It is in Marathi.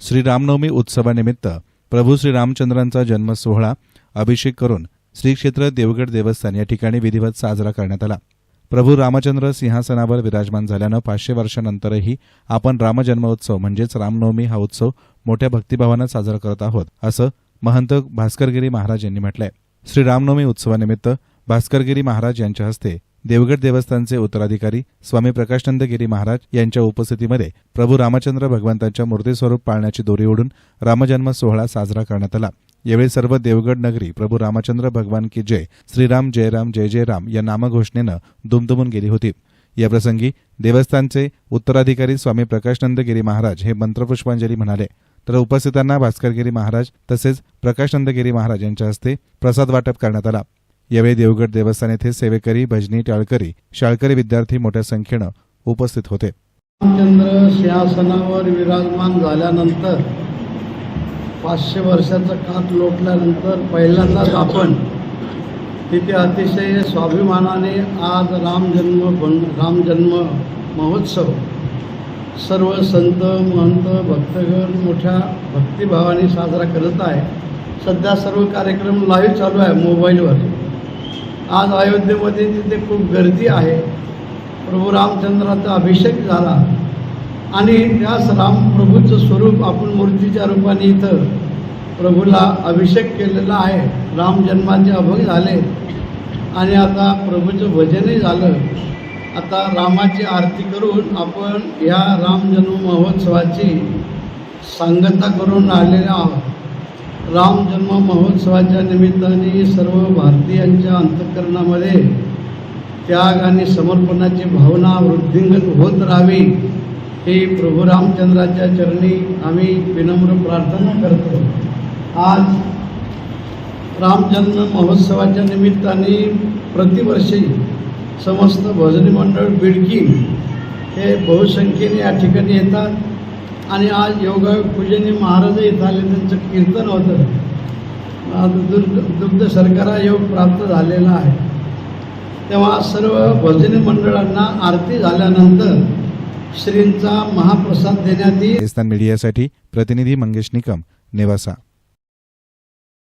श्री रामनवमी उत्सवानिमित्त प्रभू श्री रामचंद्रांचा जन्म सोहळा अभिषेक करून श्री क्षेत्र देवगड देवस्थान या ठिकाणी विधिवत साजरा करण्यात आला। प्रभू रामचंद्र सिंहासनावर विराजमान झाल्यानं 500 वर्षांनंतरही आपण रामजन्मोत्सव म्हणजेच रामनवमी हा उत्सव मोठ्या भक्तिभावानं साजरा करत आहोत, असं महंत भास्करगिरी महाराज यांनी म्हटलंय। श्री रामनवमी उत्सवानिमित्त भास्करगिरी महाराज यांच्या हस्ते देवगड देवस्थानचे उत्तराधिकारी स्वामी प्रकाशनंद गिरी महाराज यांच्या उपस्थितीमध्ये प्रभू रामचंद्र भगवंतांच्या मूर्तीस्वरूप पाळण्याची दोरी ओढून रामजन्म सोहळा साजरा करण्यात आला। यावेळी सर्व देवगड नगरी प्रभू रामचंद्र भगवान की जय, श्रीराम जय राम जय जय राम या नामघोषणेनं दुमदुमून गेली होती। याप्रसंगी देवस्थानचे उत्तराधिकारी स्वामी प्रकाशनंद गिरी महाराज हे मंत्रपुष्पांजली म्हणाले, तर उपस्थितांना भास्करगिरी महाराज तसेच प्रकाशनंद गिरी महाराज यांच्या हस्ते प्रसाद वाटप करण्यात आला। यावेळी देवगड देवस्थान येथे सेवेकरी, भजनी, टाळकरी, शाळकरी विद्यार्थी मोठ्या संख्येनं उपस्थित होते। रामचंद्र सिंहासनावर विराजमान झाल्यानंतर 500 वर्षाचा काळ लोटल्यानंतर पहिल्यांदाच आपण तिथे अतिशय स्वाभिमानाने आज रामजन्म महोत्सव सर्व संत, महंत, भक्तगण मोठ्या भक्तिभावाने साजरा करत आहे। सध्या सर्व कार्यक्रम लाईव्ह चालू आहे मोबाईलवर। आज अयोध्येमध्ये तिथे खूप गर्दी आहे। प्रभू रामचंद्राचा अभिषेक झाला आणि त्याच रामप्रभूचं स्वरूप आपण मूर्तीच्या रूपाने इथं प्रभूला अभिषेक केलेला आहे। रामजन्माचे अभंग झाले आणि आता प्रभूचं भजनही झालं। आता रामाची आरती करून आपण ह्या रामजन्म महोत्सवाची सांगता करून आलेले आहोत। रामजन्म महोत्सवाच्या निमित्ताने सर्व भारतीयांच्या अंतःकरणामध्ये त्याग आणि समर्पणाची भावना वृद्धिंगत होत राहावी ही प्रभू रामचंद्राच्या चरणी आम्ही विनम्र प्रार्थना करतो। आज रामजन्म महोत्सवाच्या निमित्ताने प्रतिवर्षी समस्त भजनी मंडळ बिडकी हे बहुसंख्येने या ठिकाणी येतात आणि आज योगायोग पूजनीय महाराज इथं आले, त्यांचं कीर्तन होतं। दुग्ध शर्करा योग प्राप्त झालेला आहे। तेव्हा सर्व भजनी मंडळांना आरती झाल्यानंतर श्रींचा महाप्रसाद देण्यात येईल। मीडियासाठी प्रतिनिधी मंगेश निकम, नेवासा।